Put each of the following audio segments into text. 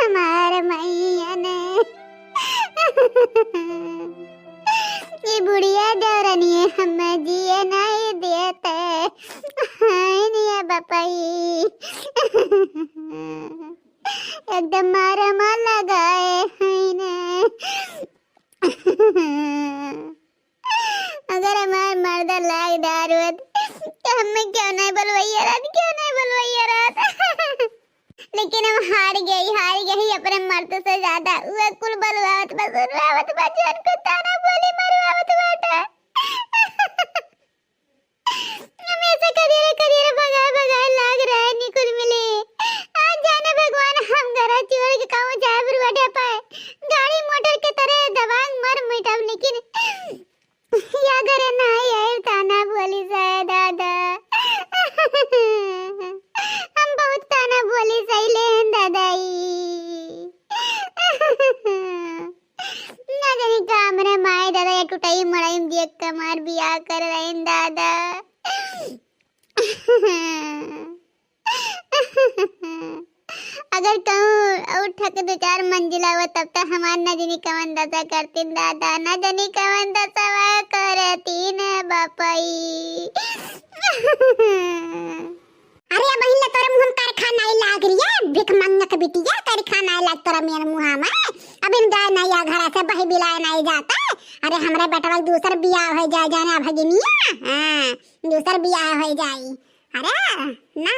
हमार मैया ने ये बुढ़िया देवरनिए हमें जिए नहीं देते हाय निया बापाई एकदम मारा मार लगाए हैं ने अगर हमारे मर्द लाग दारू तो हमें क्यों नहीं बोलवाइया रात लेकिन हम हार गई अपने मर्द से ज्यादा वो कुल बलवावत बचन को ताना बोली मरवावत बाटा हमेशा करियर भगाए लाग रहा है निकुल मिले आज जाने भगवान हम घर छोड़ के कहूं जाए फिर बैठे पाए गाड़ी मोटर के तरह दबांग मर मिटाव लेकिन या घर ना आए ताना बोली से दादा हम बहुत ताना बोली सही ले दादाई ना जाने का मेरे माए दादा या टूटाई मड़ाई देख कमार बियाह कर रहे हैं दादा अगर कहूँ उठ के 2-4 मंजिला हुआ तब तक हमार न जानी कवन दशा करती दादा न जानी कवन दशा करती न बापाई अरे बहिन ले तोरे मुंह कारखाना आई लाग रिया भिख मांगने के बिटिया कारखाना आई लाग तोरा मेरे मुंह में अब इन गाय नहीं आ घर से बही बिलाए नहीं जाता अरे हमरे बेटा दूसर बियाह हो जाए जाना भगिनिया हां दूसर बियाह हो जाई अरे ना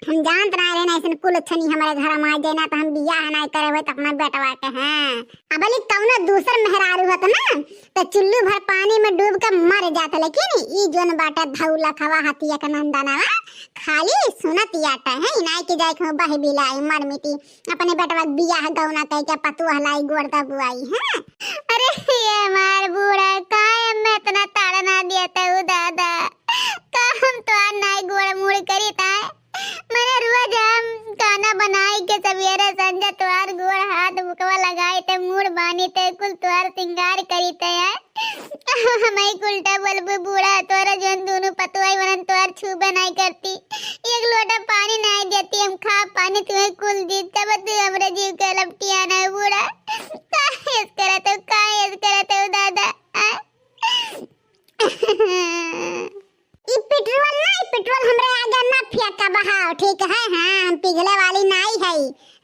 हम जानत ना रहे ना ऐसे कुल छनी हमारे घर में आ जाए ना तो हम बियाह नहीं करे हुए तो अपना बेटवा के हैं अब अली कौनो दूसर मेहरारू होत ना तो चुल्लू भर पानी में डूब के मर जात लेकिन ई जोन बाटा धौला खवा हतिया के नंदनवा खाली सुनत याटा है इनाई के जाए को बह बिलाई मर मिटी अपने बेटवा बियाह गौना कह के पतु हलाई गोड़ता बुआई है अरे ये मार बूढ़ा काय मैं इतना ताड़ा ना दिया उ दादा का हम तो नाई गोड़ मुड़ करी ता मैंने रोज हम खाना बनाई के सवेरे संजा तोहार गोड़ हाथ मुकवा लगाए ते मूड बानी ते कुल तोहार सिंगार करी ते हमें उल्टा बोलबू बूढ़ा तोरा जोन दोनों पतवाई वरन तोहार छुबे नहीं करती एक लोटा पानी नहीं देती हम खा पानी तुम्हें कुल दी तब तू हमरे जीव के लपटी आना बूढ़ा काहेस करत हो दादा ई पेट्रोल हमरे आगे ना फेंका बहाओ ठीक है हां हम पिघले वाली नहीं है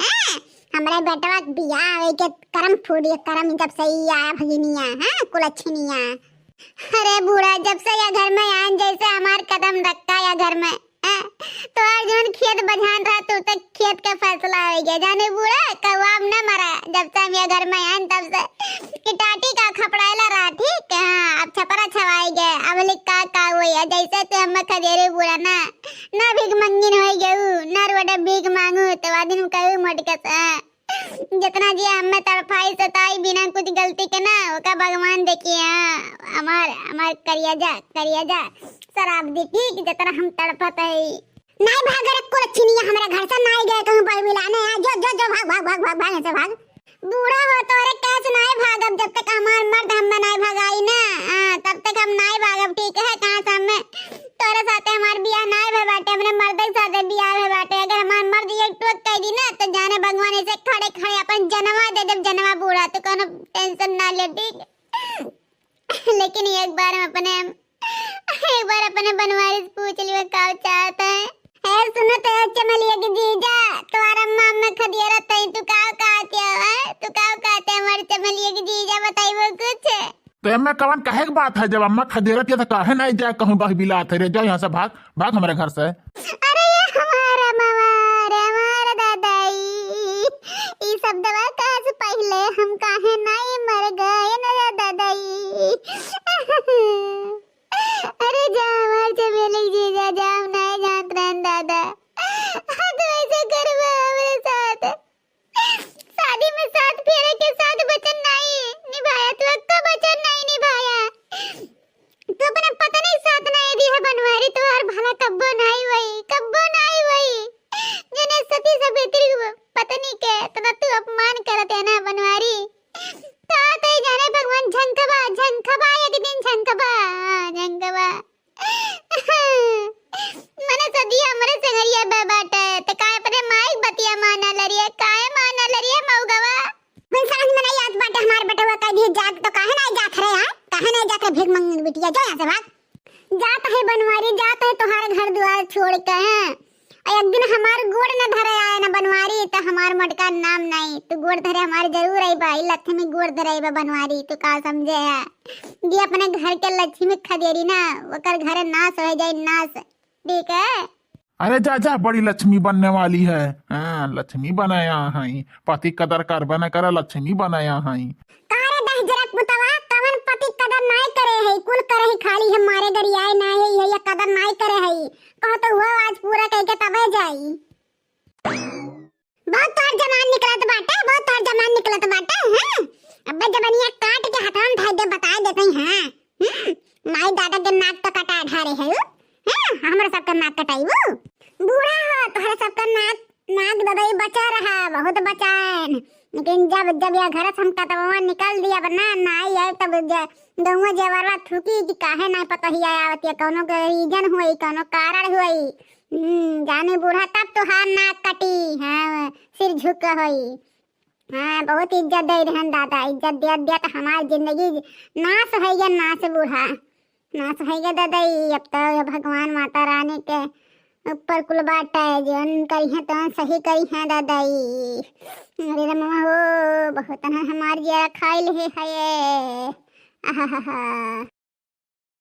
हैं हमरे बेटवा बियाह होई के करम फूडी करम जब सही आया भगिनिया हां कुलछनिया अरे बूढ़ा जब से या घर में आन जैसे हमार कदम रखा या घर में तो अर्जुन खेत बझान रहा तो तक खेत का फैसला हो गया जाने बूढ़ा कवाब ना मरा जब से हम या घर में आन तब से किटाटी का खपड़ाला रहा ठीक हां अब छपरा छवाई गए अब लिखा का हुई है जैसे तो हम खदेरे बूढ़ा ना भीख मंगिन हो गऊ ना रोडे भीख मांगू तो वादिन कहू मटकस जितना जी हमें तड़फाई सताई बिना कुछ गलती के ना ओका भगवान देखिए हमार करिया जा शराब दी ठीक जितना हम तड़पत है नहीं भाग रे को चिनिया हमारे घर से नहीं गए कहूं पर मिलाने जो भाग से भाग बूढ़ा हो तो रे कैसे नहीं भागब जब तक हमार मर्द हम नहीं भगाई ना तब तक हम नहीं भागब ठीक है कहां से हमें तोरे साथे हमार बियाह नहीं भे बाटे हमरे मर्द के साथे बियाह भे बाटे अगर हमार मर्द एक टोक कह दी ना तो जाने भगवान ऐसे खड़े अपन जनवा दे जब जनवा बूढ़ा तो कोनो टेंशन ना ले ठीक लेकिन एक बार अपने बनवारी से पूछ लियो का चाहता है सुनो तो चमलिया की जीजा तुम्हारा अम्मा में खदिया तई तू का कहते है तू का कहते हमारे चमलिया की जीजा बताई वो कुछ तो मैं कवन कहे की बात है जब अम्मा खदेरत है तो काहे नहीं जाए कहूं बह बिलात रे जाओ यहां से भाग हमारे घर से अरे ये हमारा हमारा दादाई ई सब दवा कहां से पहले हम काहे नहीं मर गए ना दादाई अरे जा हमारे चमेली जीजा जाओ नहीं जानत रहन दादा तो ऐसे करवा हमारे साथ शादी में साथ फेरे के साथ वचन नहीं निभाया तो अक्का वचन नहीं निभाया तो अपने पता नहीं साथ नहीं दी है बनवारी तो हर भला कब्बो नहीं वही जने सती सवेत्री पता नहीं के तना तू अपमान करत है ना बनवारी तो जाने भगवान झंखबा एक दिन झंखबा मने सदी हमरे संगरिया बाटे त काय परे माई बतिया माना लरिया काय माना बोल रही है मऊगवा? मैं समझ में नहीं आत बाटे हमार बेटवा का भी जात तो काहे नहीं जात रहे हैं? काहे नहीं जात रहे भीख मंगने बिटिया जो यहाँ से भाग। जात है बनवारी, जात है तुम्हारे घर द्वार छोड़ के हैं। एक दिन हमार गोड़ न धरे आए न बनवारी तो हमार मटका नाम नहीं। तू गोड़ धरे हमारे जरूर आई बा, लक्ष्मी गोड़ धरे आई बा बनवारी। तू का समझे है? ये अपने घर के लक्ष्मी खदेरी ना, ओकर घर नाश हो जाए नाश, ठीक है? अरे जा जा, बड़ी लक्ष्मी बनने वाली है। हाँ, लक्ष्मी बनाया है, पति कदर कर बना कर लक्ष्मी बनाया है। कारे दह जरक मुतवा कवन पति कदर नहीं करे है, कुल करे है खाली हमारे गरियाए नहीं है, ये कदर नहीं करे है। कहो तो हुआ आज पूरा कह के तबे जाई। बहुत तार जमान निकलत बाटे, बहुत तार जमान निकलत बाटे। हां अबे जबनिया काट के हथान धाय दे बता देते हैं। हां माई दादा के नाक तो कटा ढारे है। हां हमरा सबका नाक कटाई वो बूढ़ा हो तोहरा सबका नाक ददाई बचा रहा, बहुत बचान। लेकिन जब जब यह घर से हम कतवा निकल दिया बना नाई है तब दोनों जेवरवा थूकी कि काहे नहीं पता ही आवत है, कोनो के रीजन हुई, कोनो कारण हुई। जाने बूढ़ा तब तो हां नाक कटी। हां सिर झुक होई। हां बहुत इज्जत दे रहन दादा, इज्जत दे दिया तो हमारी जिंदगी नाश है गया, नाश बूढ़ा नाश है गया दादा। अब तो भगवान माता रानी के ऊपर कुल बाटा है, जौन करी है तो सही करी है दादाई। अरे रमवा हो बहुत हमार जरा खाइल है। आहा हा हा।